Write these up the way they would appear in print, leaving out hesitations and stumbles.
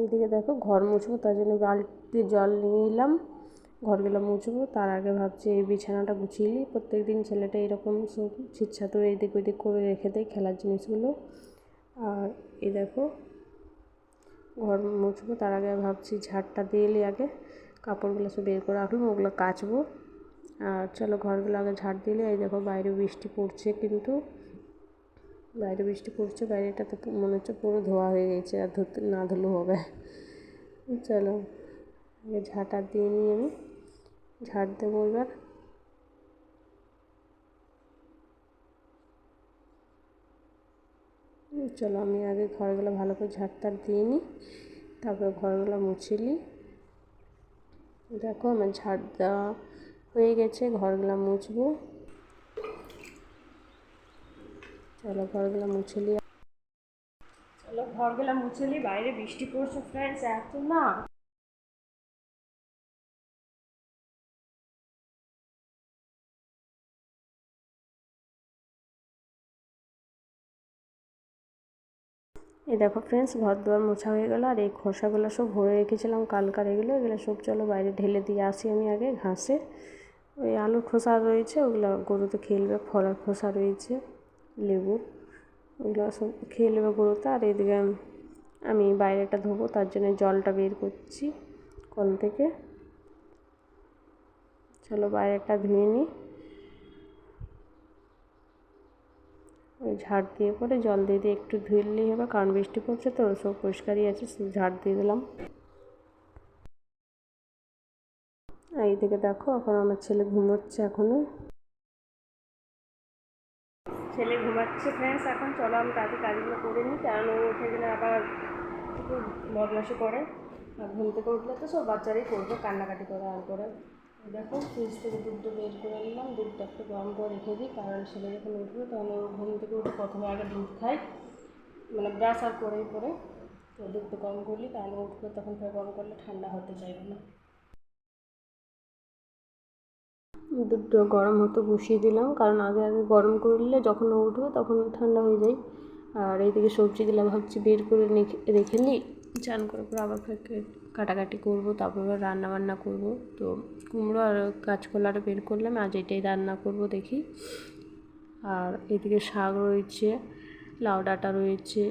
এইদিকে দেখো ঘর মুছবো, তার জন্য বালতি জল নিয়ে এলাম, ঘরগুলো মুছবো। তার আগে ভাবছি এই বিছানাটা গুছিয়ে নিই। প্রত্যেক দিন ছেলেটা এরকম সব ছিটছাতুর এইদিক ওইদিক করে রেখে দেয় খেলার জিনিসগুলো। আর এই দেখো ঘর মুছবো, তার আগে ভাবছি ঝাড়টা দিয়ে এলে আগে কাপড়গুলো সব বের করে রাখলাম, ওগুলো কাচবো। আর চলো ঘরগুলো আগে ঝাড় দিলে। এই দেখো বাইরে বৃষ্টি পড়ছে, কিন্তু বাইরে বৃষ্টি পড়ছে, বাইরেটা তো মনে হচ্ছে পুরো ধোয়া হয়ে গেছে, আর ধুতে না ধুলেও হবে। চলো আগে ঝাঁটা দিয়ে নিই, আমি ঝাড় দেবো এবার। চলো আমি আগে ঘরগুলো ভালো করে ঝাড়টার দিয়ে নিই, তারপরে ঘরগুলো মুছে নিই। দেখো আমার ঝাড় দেওয়া হয়ে গেছে, ঘরগুলো মুছবো। চলো ঘরগুলো মুছে নিই। চলো ঘরগুলো মুছে নিই। বাইরে বৃষ্টি পড়ছে ফ্রেন্ডস, এত না এই দেখো ফ্রেন্ডস ঘর দুয়ার মোছা হয়ে গেলো। আর এই খোসাগুলো সব ভরে রেখেছিলাম কালকার, এগুলো সব চলো বাইরে ঢেলে দিয়ে আসি আমি আগে ঘাসে। ওই আলুর খোসা রয়েছে, ওগুলো গরু তো খেয়ে নেবে, ফলের খোসা রয়েছে লেবুর, ওগুলো সব খেয়ে নেবে গরুটা। আর এদিকে আমি বাইরেটা ধোবো, তার জন্য জলটা বের করছি কল থেকে। চলো বাইরেটা ধুয়ে নিই। ওই ঝাড় দিয়ে পরে জল দিয়ে দিয়ে একটু ধুইলেই হবে, কারণ বৃষ্টি পড়ছে তো সব পরিষ্কারই আছে, ঝাড় দিয়ে দিলাম। এইদিকে দেখো এখন আমার ছেলে ঘুমোচ্ছে, এখনও ছেলে ঘুমাচ্ছে ফ্রেন্ডস। এখন চলো আমি তাদের কাজগুলো করে নিই, কারণ ও উঠে গেলে আবার একটু বদমাশি করে। আর ঘুম থেকে উঠলে তো সব বাচ্চারাই করবে, কান্নাকাটি করে আর করে। দেখো ফ্রিজ থেকে দুধটা বের করে নিলাম, দুধটা একটু গরম করে রেখে দিই, কারণ ছেলে যখন উঠবে তখন ও ঘুম থেকে উঠে প্রথমে আগে দুধ খায়, মানে ব্রাশ আর করেই পরে। তো দুধটা গরম করলি, কারণ উঠবে তখন ফের গরম করলে ঠান্ডা হতে চাইবে না। দুধটা গরম হতে বসিয়ে দিলাম, কারণ আগে আগে গরম করলে যখন ও উঠবে তখন ঠান্ডা হয়ে যায়। আর এইদিকে সবজিগুলো ভাবছি বের করে রেখে নিই, চান করে পরে আবার কাটাকাটি করবো, তারপর রান্না বান্না করবো। তো কুমড়ো আর কাঁচকলাটা বের করলাম, আজ এটাই রান্না করব দেখি। আর এদিকে শাক রয়েছে, লাউ ডাঁটা রয়েছে,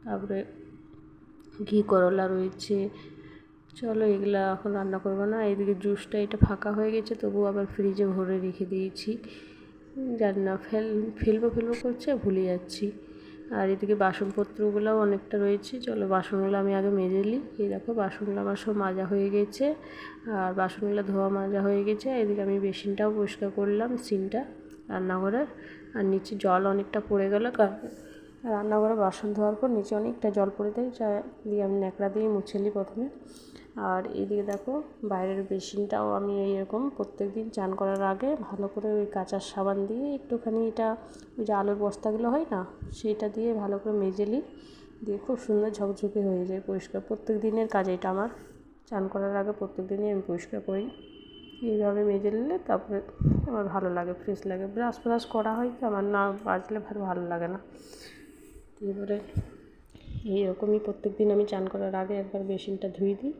তারপরে ঘি করলা রয়েছে। চলো এগুলা এখন রান্না করবো না। এদিকে জুসটা এটা ফাঁকা হয়ে গেছে, তবুও আবার ফ্রিজে ভরে রেখে দিয়েছি, জানি না ফেলবো করছে, ভুলে যাচ্ছি। আর এদিকে বাসনপত্রগুলোও অনেকটা রয়েছে, চলো বাসনগুলো আমি আগে মেজে নিই। এই দেখো বাসনগুলো আমার সব মাজা হয়ে গেছে, আর বাসনগুলো ধোয়া মাজা হয়ে গেছে। এদিকে আমি বেসিনটাও পরিষ্কার করলাম, সিনটা রান্নাঘরের। আর নিচে জল অনেকটা পড়ে গেল, কারণ রান্নাঘরে বাসন ধোয়ার পর নিচে অনেকটা জল পড়ে দেয়, যা দিয়ে আমি ন্যাকড়া দিয়ে মুছে নিই প্রথমে। আর এইদিকে দেখো বাইরের বেসিনটাও আমি এইরকম প্রত্যেক দিন চান করার আগে ভালো করে ওই কাঁচার সাবান দিয়ে একটুখানি, এটা ওই যে আলুর বস্তাগুলো হয় না, সেইটা দিয়ে ভালো করে মেজে নিই, দিয়ে খুব সুন্দর ঝকঝকে হয়ে যায় পরিষ্কার। প্রত্যেক দিনের কাজ এটা আমার, চান করার আগে প্রত্যেক দিনই আমি পরিষ্কার করি। এইভাবে মেজে নিলে তারপরে আমার ভালো লাগে, ফ্রেশ লাগে। ব্রাশ করা হয় তো আমার না বাজলে ভালো লাগে না। এবারে এইরকমই প্রত্যেক দিন আমি চান করার আগে একবার বেসিনটা ধুয়ে দিই।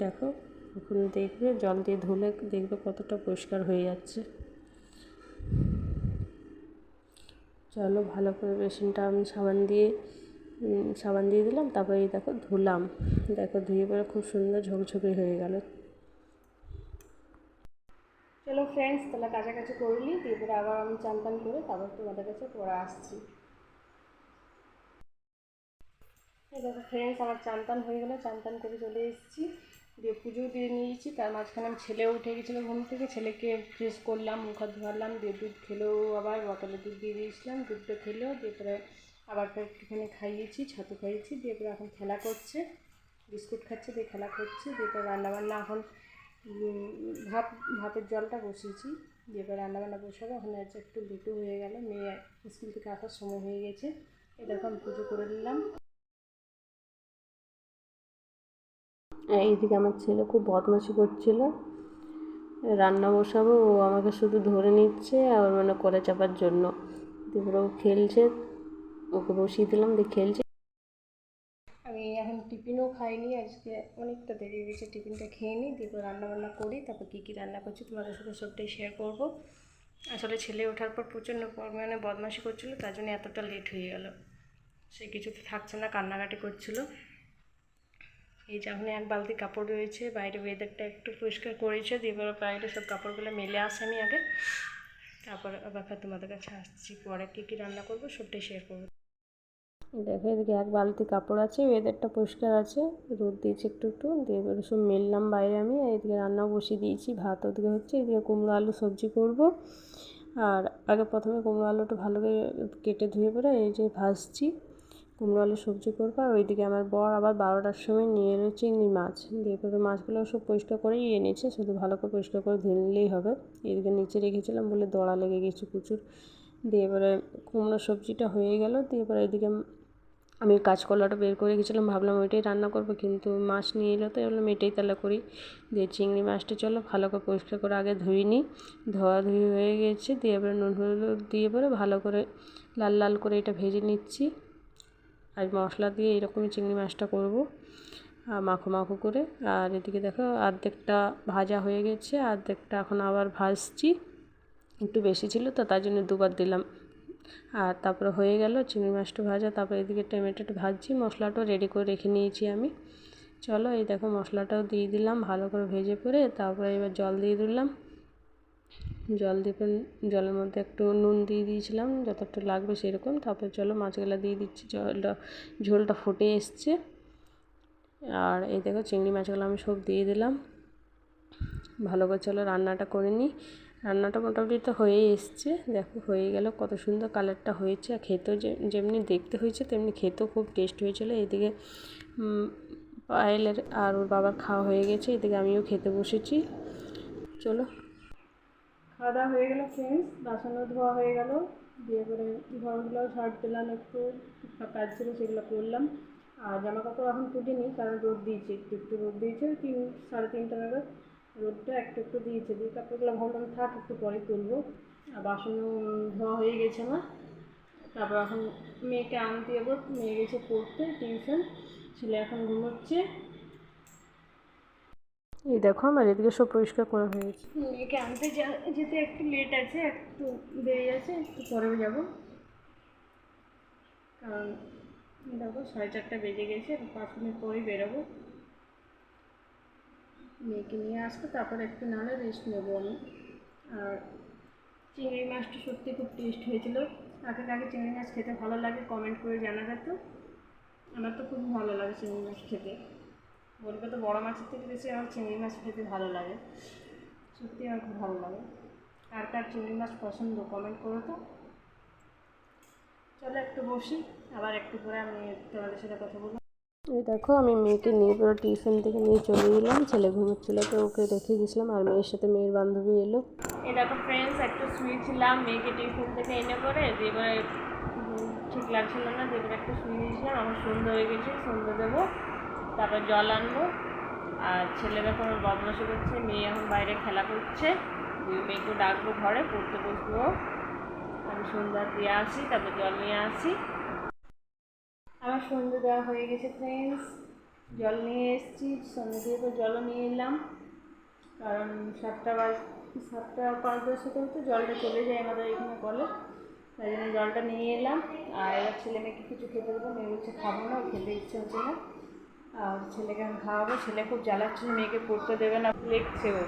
দেখো এখন দেখবে জল দিয়ে ধুলে দেখবে কতটা পরিষ্কার হয়ে যাচ্ছে। চলো ভালো করে বেসিনটা আমি সাবান দিয়ে দিলাম, তারপরে এই দেখো ধুলাম, দেখো ধুয়ে পরে খুব সুন্দর ঝকঝকে হয়ে গেল। চলো ফ্রেন্ডস তাহলে কাছাকাছি করলি, তারপরে আবার আমি চান টান করে তারপর তোমাদের কাছে পরে আসছি। এই দেখো ফ্রেন্ডস আমার চান টান হয়ে গেলো, চান টান করে চলে এসেছি, দিয়ে পুজো দিয়ে নিয়েছি। তার মাঝখানে আমি ছেলেও উঠে গেছিলো ঘুম থেকে, ছেলেকে ফ্রেশ করলাম, মুখ হাত ধোয়ালাম, দিয়ে দুধ খেলেও, আবার বোতলে দুধ দিয়ে দিয়েছিলাম, দুধটা খেলেও, দিয়ে পরে আবার একটুখানি খাইয়েছি, ছাতু খাইয়েছি, দিয়ে পরে এখন খেলা করছে, বিস্কুট খাচ্ছে, দিয়ে খেলা করছে। দিয়ে পরে রান্নাবান্না এখন ভাতের জলটা বসিয়েছি, দিয়ে পরে রান্নাবান্না বসাবো। এখন একটু লেটু হয়ে গেল, মেয়ে স্কুল থেকে আসার সময় হয়ে গেছে। এটা এখন পুজো করে নিলাম। এইদিকে আমার ছেলে খুব বদমাশি করছিল, রান্না বসাবো, ও আমাকে শুধু ধরে নিচ্ছে আর মানে করে চাপার জন্য। দিয়ে ও খেলছে, ওকে বসিয়ে দিলাম, দিয়ে খেলছে। আমি এখন টিফিনও খাইনি, আজকে অনেকটা দেরি হয়ে গেছে। টিফিনটা খেয়ে নিই, দিয়ে রান্নাবান্না করি, তারপর কী কী রান্না করছি তোমাদের সাথে সবটাই শেয়ার করব। আসলে ছেলে ওঠার পর প্রচণ্ড পরিমাণে বদমাশি করছিলো, তার জন্য এতটা লেট হয়ে গেল। সে কিছুতে থাকছে না, কান্নাকাটি করছিল। এই যে এখন এক বালতি কাপড় রয়েছে, বাইরে ওয়েদারটা একটু পরিষ্কার করেছে, দিয়ে বাইরে সব কাপড়গুলো মেলে আসে আমি আগে, তারপর আবার তোমাদের কাছে আসছি। পরে কী কী রান্না করবো সবটাই শেয়ার করবো। দেখো এদিকে এক বালতি কাপড় আছে, ওয়েদারটা পরিষ্কার আছে, রোদ দিয়েছে একটু একটু, দিয়ে এবারে সব মেললাম বাইরে আমি। এদিকে রান্নাও বসিয়ে দিয়েছি, ভাত ওদিকে হচ্ছে, এদিকে কুমড়ো আলু সবজি করব। আর আগে প্রথমে কুমড়ো আলুটা ভালো করে কেটে ধুয়ে পরে এই যে ভাজছি, কুমড়ো আলু সবজি করবো। আর ওইদিকে আমার বর আবার 12টার সময় নিয়ে এলো চিংড়ি মাছ, দিয়ে পরে মাছগুলো সব পরিষ্কার করেই এনেছে, শুধু ভালো করে পরিষ্কার করে ধুয়ে নিলেই হবে। এদিকে নিচে রেখেছিলাম বলে দড়া লেগে গেছে প্রচুর। দিয়ে এবারে কুমড়ো সবজিটা হয়ে গেল, দিয়ে এবারে এদিকে আমি কাঁচকলাটা বের করে গেছিলাম, ভাবলাম ওইটাই রান্না করবো, কিন্তু মাছ নিয়ে এলো তো বললাম এটাই তাহলে করি। দিয়ে চিংড়ি মাছটা চলো ভালো করে পরিষ্কার করে আগে ধুয়ে নিই, ধোয়াধুয়ি হয়ে গেছে। দিয়ে এবারে নুন হলুদ দিয়ে পরে ভালো করে লাল লাল করে এটা ভেজে নিচ্ছি। আর মশলা দিয়ে এরকমই চিংড়ি মাছটা করবো, মাখো মাখো করে। আর এদিকে দেখো অর্ধেকটা ভাজা হয়ে গেছে, অর্ধেকটা এখন আবার ভাজছি, একটু বেশি ছিল তো তার জন্য দুবার দিলাম। আর তারপরে হয়ে গেল চিংড়ি মাছটা ভাজা। তারপরে এদিকে টমেটোটা ভাজছি, মশলাটাও রেডি করে রেখে নিয়েছি আমি। চলো এই দেখো মশলাটাও দিয়ে দিলাম ভালো করে ভেজে পরে, তারপরে এবার জল দিয়ে দিলাম। জল দিয়ে জলের মধ্যে একটু নুন দিয়ে দিয়েছিলাম যতটা লাগবে সেরকম। তারপরে চলো মাছগুলো দিয়ে দিচ্ছি, ঝোলটা ফুটে এসছে। আর এই দেখো চিংড়ি মাছগুলো আমি সব দিয়ে দিলাম ভালো করে। চলো রান্নাটা করে নিই। রান্নাটা মোটামুটি তো হয়েই এসছে, দেখো হয়ে গেল, কত সুন্দর কালারটা হয়েছে। আর খেতেও যেমনি দেখতে হয়েছে তেমনি খেতেও খুব টেস্ট হয়েছিল। এদিকে পায়েলের আর ওর বাবার খাওয়া হয়ে গেছে, এদিকে আমিও খেতে বসেছি। চলো খাওয়া দাওয়া হয়ে গেলো ফ্রেন্ডস, বাসনও ধোয়া হয়ে গেল, দিয়ে করে ঘরগুলো ঝাড় দিলাম, একটু কাজ ছিল সেগুলো করলাম। আর জামা কাপড় এখন তুলিনি, কারণ রোদ দিয়েছে, একটু একটু রোদ দিয়েছে, 3-3:30 নাগাদ রোদটা একটু একটু দিয়েছে। দিয়ে কাপড়গুলো ভাবলাম থাক একটু পরে তুলবো। আর বাসনও ধোয়া হয়ে গেছে আমার। তারপর এখন মেয়েকে আনতে যাবো, মেয়ে গেছে পড়তে টিউশন, ছেলে এখন ঘুমোচ্ছে। এই দেখো আমার এদিকে সব পরিষ্কার করা হয়েছে। মেয়েকে আনতে যেতে একটু লেট আছে, একটু দেরি আছে, একটু পরেও যাব, কারণ দেখো 4:30 বেজে গেছে, 5 মিনিট পরেই বেরোবো। মেয়েকে নিয়ে আসবো, তারপর একটু নাহলে রেস্ট নেবো আমি। আর চিংড়ি মাছটা সত্যি খুব টেস্ট হয়েছিল। আগে চিংড়ি মাছ খেতে ভালো লাগে কমেন্ট করে জানাবে তো। আমার তো খুব ভালো লাগে চিংড়ি মাছ খেতে, বলবে তো বড়ো মাছের থেকে বেশি আমার চিংড়ি মাছ খেতে ভালো লাগে, সত্যি আমার খুব ভালো লাগে। কার কার চিংড়ি মাছ পছন্দ কমেন্ট করো তো। চলো একটু বসি, আবার একটু পরে আমি তোমাদের সাথে কথা বলবো। এই দেখো আমি মেয়েকে নিয়ে পুরো টিউশন থেকে নিয়ে চলে গেলাম, ছেলে ঘুমোচ্ছিল তো ওকে রেখে গেছিলাম, আর মেয়ের সাথে মেয়ের বান্ধবী এলো। এই দেখো ফ্রেন্ডস একটু শুয়েছিলাম, মেয়েকে টিউশন থেকে এনে করে দিয়ে ঠিক লাগছিল না, দিয়ে একটু শুয়ে দিয়েছিলাম। আমার সন্ধ্যা হয়ে গেছে, সন্ধ্যা দেবো, তারপর জল আনবো। আর ছেলেরা কোনো বদমাশি করছে, মেয়ে এখন বাইরে খেলা করছে, মেয়েকে ডাকবো ঘরে পড়তে বসবো। আমি সন্ধ্যা দিয়ে আসি, তারপর জল নিয়ে আসি। আমার সন্ধ্যে দেওয়া হয়ে গেছে ফ্রেন্ডস, জল নিয়ে এসেছি, সন্ধ্যে দিয়ে তো জলও নিয়ে এলাম, কারণ 7:05 তো জলটা চলে যায় আমাদের এখানে কলে, তাই জন্য জলটা নিয়ে এলাম। আর এবার ছেলে মেয়েকে কিছু খেতে দেবো, মেয়ে বলছে খাবো না, খেতে ইচ্ছে হচ্ছে না। আর ছেলেকে আমি খাওয়াবো, ছেলে খুব জ্বালাচ্ছে, মেয়েকে পড়তে দেবে না, লিখছে ও।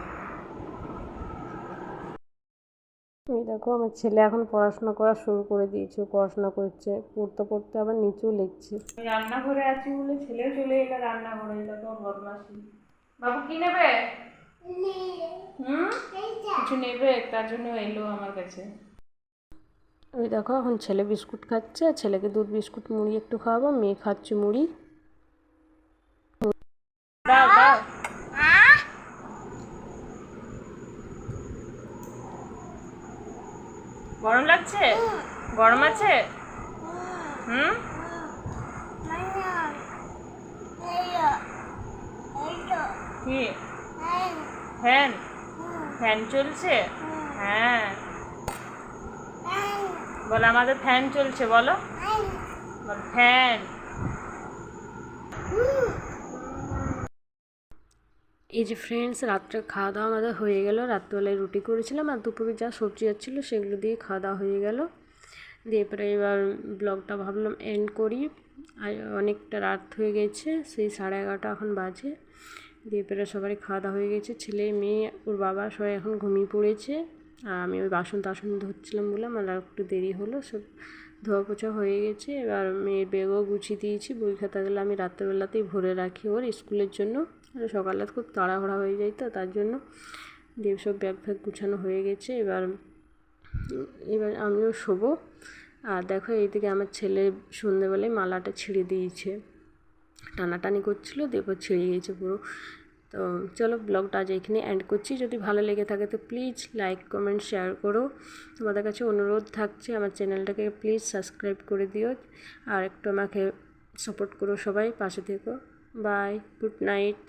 এই দেখো আমার ছেলে এখন পড়াশোনা করা শুরু করে দিয়েছে, পড়াশোনা করছে, পড়তে পড়তে আবার নিচেও লিখছে। রান্নাঘরে আছি বলে ছেলেও চলে এলো রান্নাঘরে, দেখো বদমাশি। বাবু কি নেবে? কিছু নেবে, তার জন্য এলো আমার কাছে। ওই দেখো এখন ছেলে বিস্কুট খাচ্ছে, ছেলেকে দুধ বিস্কুট মুড়ি একটু খাওয়াবো, মেয়ে খাচ্ছে মুড়ি। দাও দাও। গরম লাগছে? গরম আছে? কি ফ্যান? ফ্যান চলছে? হ্যাঁ বলো আমাদের ফ্যান চলছে, বলো ফ্যান। এই যে ফ্রেন্ডস, রাত্রে খাওয়া দাওয়া আমাদের হয়ে গেল। রাত্রিবেলায় রুটি করেছিলাম আর দুপুরে যা সবজি যাচ্ছিলো সেগুলো দিয়ে খাওয়া দাওয়া হয়ে গেল। দিয়ে পরে এবার ব্লগটা ভাবলাম এন্ড করি। আর অনেকটা রাত হয়ে গেছে, সেই 11:30 এখন বাজে। দিয়ে পরে সবারই খাওয়া দাওয়া হয়ে গেছে, ছেলে মেয়ে ওর বাবা সবাই এখন ঘুমিয়ে পড়েছে। আর আমি ওই বাসন ধুচ্ছিলাম বলে আমার আর একটু দেরি হলো। সব ধোয়া পোছা হয়ে গেছে। এবার মেয়ের ব্যাগও গুছিয়ে দিয়েছি, বই খাতাগুলো আমি রাত্রেবেলাতেই ভরে রাখি ওর স্কুলের জন্য। সকালে খুব তাড়াহুড়া হয়ে যায় তো, তার জন্য। দিয়ে সব ব্যাগ ফ্যাগ গুছানো হয়ে গেছে। এবার আমিও শোবো। আর দেখো এইদিকে আমার ছেলে সন্ধ্যেবেলায় মালাটা ছিঁড়ে দিয়েছে, টানাটানি করছিলো, দেখো ছিঁড়ে গিয়েছে পুরো। তো চলো ব্লগটা আজ এখানে এন্ড করছি। যদি ভালো লেগে থাকে তো প্লিজ লাইক কমেন্ট শেয়ার করো। তোমাদের কাছে অনুরোধ থাকছে আমার চ্যানেলটাকে প্লিজ সাবস্ক্রাইব করে দিও। আর একটু আমাকে সাপোর্ট করো, সবাই পাশে থেকো। Bye, good night.